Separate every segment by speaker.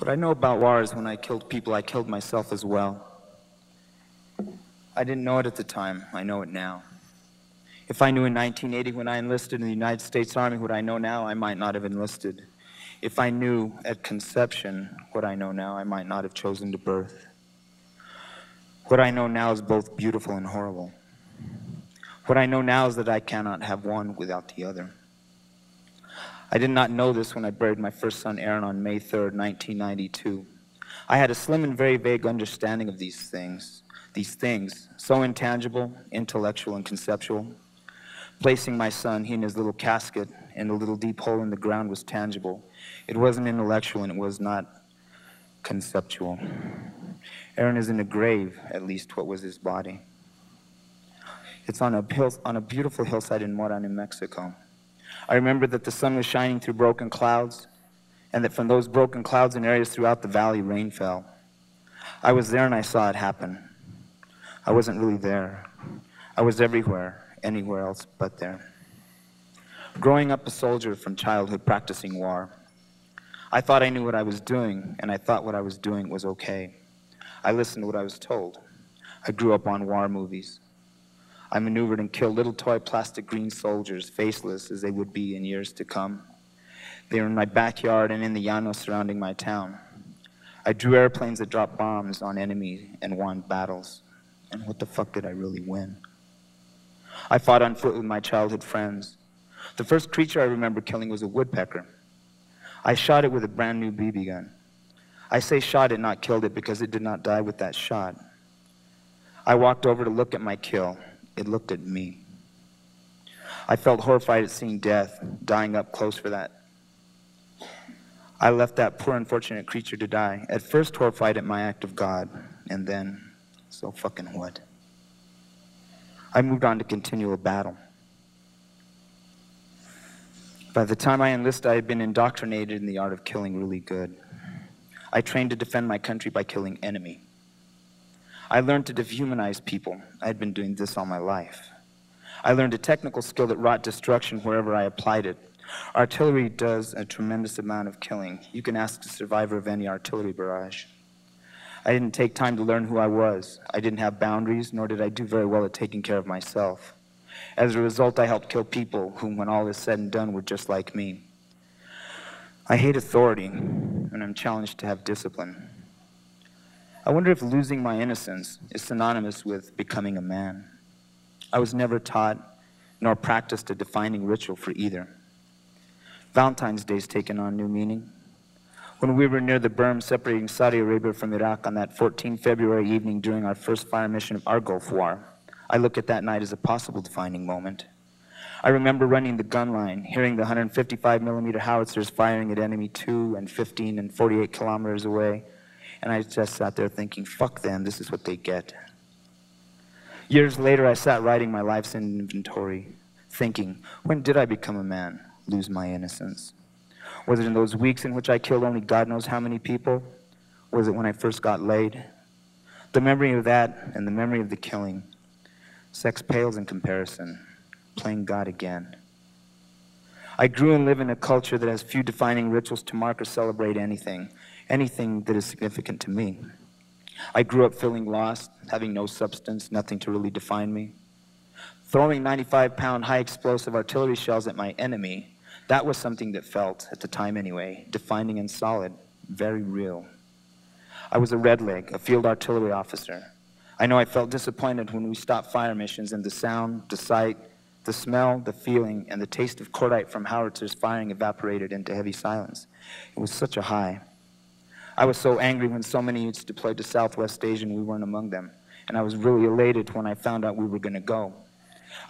Speaker 1: What I know about war is when I killed people, I killed myself as well. I didn't know it at the time. I know it now. If I knew in 1980 when I enlisted in the United States Army what I know now, I might not have enlisted. If I knew at conception what I know now, I might not have chosen to birth. What I know now is both beautiful and horrible. What I know now is that I cannot have one without the other. I did not know this when I buried my first son, Aaron, on May 3rd, 1992. I had a slim and very vague understanding of these things, so intangible, intellectual, and conceptual. Placing my son, he in his little casket, in a little deep hole in the ground was tangible. It wasn't intellectual, and it was not conceptual. Aaron is in a grave, at least what was his body. It's on a beautiful hillside in Mora, New Mexico. I remember that the sun was shining through broken clouds, and that from those broken clouds in areas throughout the valley, rain fell. I was there and I saw it happen. I wasn't really there. I was everywhere, anywhere else but there. Growing up a soldier from childhood practicing war, I thought I knew what I was doing, and I thought what I was doing was okay. I listened to what I was told. I grew up on war movies. I maneuvered and killed little toy plastic green soldiers, faceless as they would be in years to come. They were in my backyard and in the llanos surrounding my town. I drew airplanes that dropped bombs on enemies and won battles. And what the fuck did I really win? I fought on foot with my childhood friends. The first creature I remember killing was a woodpecker. I shot it with a brand new BB gun. I say shot it, not killed it, because it did not die with that shot. I walked over to look at my kill. It looked at me. I felt horrified at seeing death, dying up close for that. I left that poor unfortunate creature to die, at first horrified at my act of God, and then, so fucking what? I moved on to continual battle. By the time I enlisted, I had been indoctrinated in the art of killing really good. I trained to defend my country by killing enemy. I learned to dehumanize people. I had been doing this all my life. I learned a technical skill that wrought destruction wherever I applied it. Artillery does a tremendous amount of killing. You can ask a survivor of any artillery barrage. I didn't take time to learn who I was. I didn't have boundaries, nor did I do very well at taking care of myself. As a result, I helped kill people who, when all is said and done, were just like me. I hate authority, and I'm challenged to have discipline. I wonder if losing my innocence is synonymous with becoming a man. I was never taught nor practiced a defining ritual for either. Valentine's Day's taken on new meaning. When we were near the berm separating Saudi Arabia from Iraq on that 14 February evening during our first fire mission of our Gulf War, I look at that night as a possible defining moment. I remember running the gun line, hearing the 155 millimeter howitzers firing at enemy 2 and 15 and 48 kilometers away, and I just sat there thinking, fuck them, this is what they get. Years later, I sat writing my life's inventory, thinking, when did I become a man, lose my innocence? Was it in those weeks in which I killed only God knows how many people? Was it when I first got laid? The memory of that and the memory of the killing, sex pales in comparison, playing God again. I grew and live in a culture that has few defining rituals to mark or celebrate anything that is significant to me. I grew up feeling lost, having no substance, nothing to really define me. Throwing 95-pound high-explosive artillery shells at my enemy, that was something that felt, at the time anyway, defining and solid, very real. I was a redleg, a field artillery officer. I know I felt disappointed when we stopped fire missions and the sound, the sight, the smell, the feeling, and the taste of cordite from howitzers firing evaporated into heavy silence. It was such a high. I was so angry when so many units deployed to Southwest Asia and we weren't among them. And I was really elated when I found out we were going to go.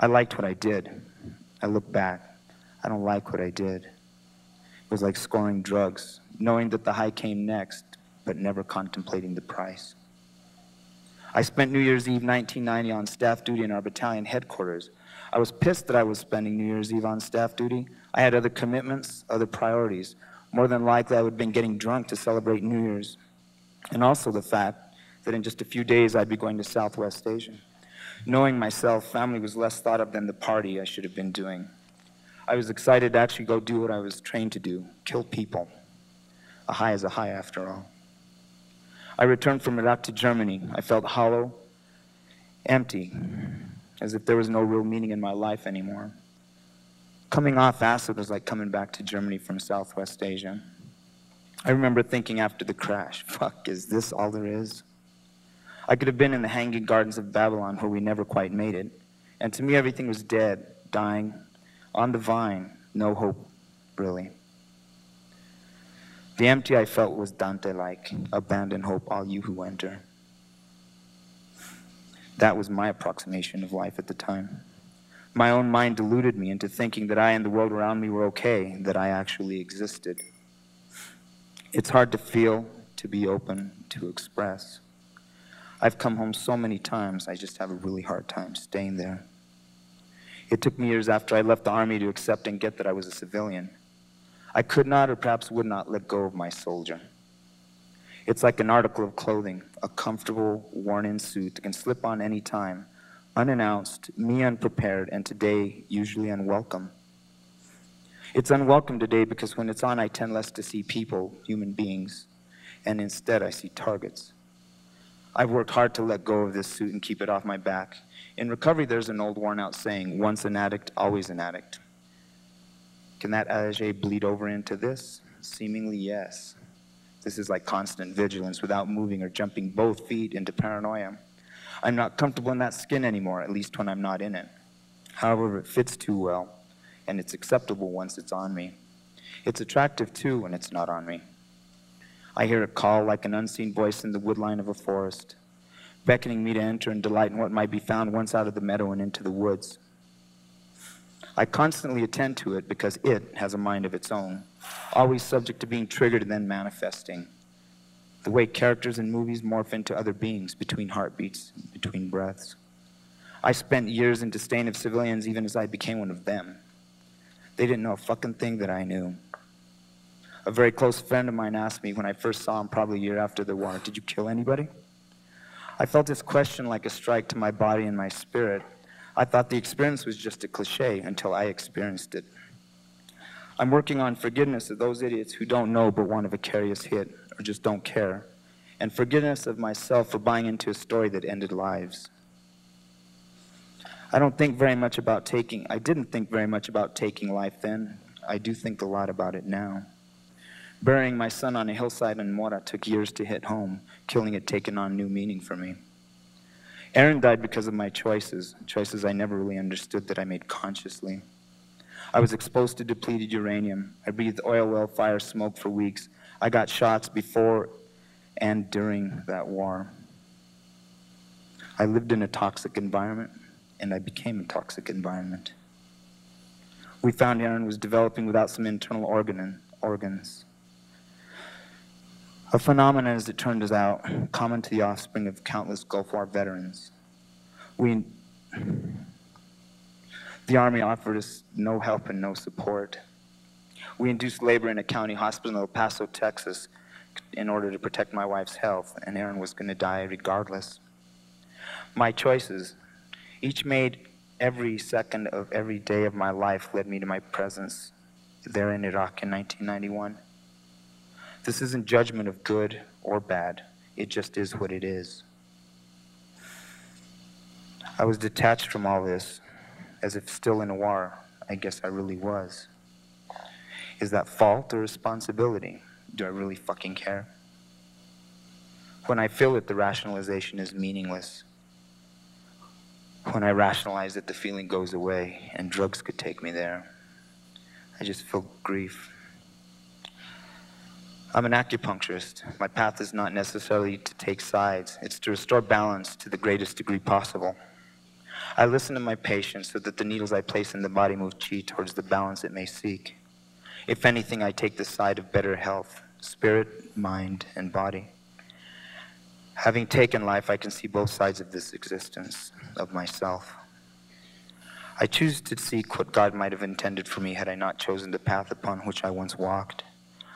Speaker 1: I liked what I did. I look back. I don't like what I did. It was like scoring drugs, knowing that the high came next, but never contemplating the price. I spent New Year's Eve 1990 on staff duty in our battalion headquarters. I was pissed that I was spending New Year's Eve on staff duty. I had other commitments, other priorities. More than likely, I would have been getting drunk to celebrate New Year's. And also the fact that in just a few days, I'd be going to Southwest Asia. Knowing myself, family was less thought of than the party I should have been doing. I was excited to actually go do what I was trained to do, kill people. A high is a high after all. I returned from Iraq to Germany. I felt hollow, empty, as if there was no real meaning in my life anymore. Coming off acid was like coming back to Germany from Southwest Asia. I remember thinking after the crash, fuck, is this all there is? I could have been in the hanging gardens of Babylon where we never quite made it. And to me, everything was dead, dying, on the vine, no hope, really. The empty I felt was Dante-like, abandon hope, all you who enter. That was my approximation of life at the time. My own mind deluded me into thinking that I and the world around me were okay, that I actually existed. It's hard to feel, to be open, to express. I've come home so many times, I just have a really hard time staying there. It took me years after I left the army to accept and get that I was a civilian. I could not, or perhaps would not, let go of my soldier. It's like an article of clothing, a comfortable, worn-in suit that can slip on any time, unannounced, me unprepared, and today usually unwelcome. It's unwelcome today because when it's on, I tend less to see people, human beings, and instead I see targets. I've worked hard to let go of this suit and keep it off my back. In recovery, there's an old worn-out saying, once an addict, always an addict. Can that adage bleed over into this? Seemingly, yes. This is like constant vigilance without moving or jumping both feet into paranoia. I'm not comfortable in that skin anymore, at least when I'm not in it. However, it fits too well, and it's acceptable once it's on me. It's attractive, too, when it's not on me. I hear it call like an unseen voice in the woodline of a forest, beckoning me to enter and delight in what might be found once out of the meadow and into the woods. I constantly attend to it because it has a mind of its own, always subject to being triggered and then manifesting. The way characters in movies morph into other beings between heartbeats, between breaths. I spent years in disdain of civilians even as I became one of them. They didn't know a fucking thing that I knew. A very close friend of mine asked me when I first saw him probably a year after the war, "Did you kill anybody?" I felt this question like a strike to my body and my spirit. I thought the experience was just a cliche until I experienced it. I'm working on forgiveness of those idiots who don't know but want a vicarious hit, or just don't care, and forgiveness of myself for buying into a story that ended lives. I didn't think very much about taking life then. I do think a lot about it now. Burying my son on a hillside in Mora took years to hit home, killing it taken on new meaning for me. Aaron died because of my choices I never really understood that I made consciously. I was exposed to depleted uranium. I breathed oil well fire smoke for weeks. I got shots before and during that war. I lived in a toxic environment, and I became a toxic environment. We found Aaron was developing without some internal organs. A phenomenon, as it turned out, common to the offspring of countless Gulf War veterans. The Army offered us no help and no support. We induced labor in a county hospital in El Paso, Texas, in order to protect my wife's health, and Aaron was going to die regardless. My choices, each made every second of every day of my life, led me to my presence there in Iraq in 1991. This isn't judgment of good or bad. It just is what it is. I was detached from all this, as if still in a war. I guess I really was. Is that fault or responsibility? Do I really fucking care? When I feel it, the rationalization is meaningless. When I rationalize it, the feeling goes away, and drugs could take me there. I just feel grief. I'm an acupuncturist. My path is not necessarily to take sides. It's to restore balance to the greatest degree possible. I listen to my patients so that the needles I place in the body move chi towards the balance it may seek. If anything, I take the side of better health, spirit, mind, and body. Having taken life, I can see both sides of this existence, of myself. I choose to seek what God might have intended for me had I not chosen the path upon which I once walked.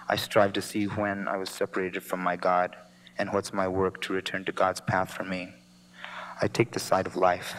Speaker 1: I strive to see when I was separated from my God, and what's my work to return to God's path for me. I take the side of life.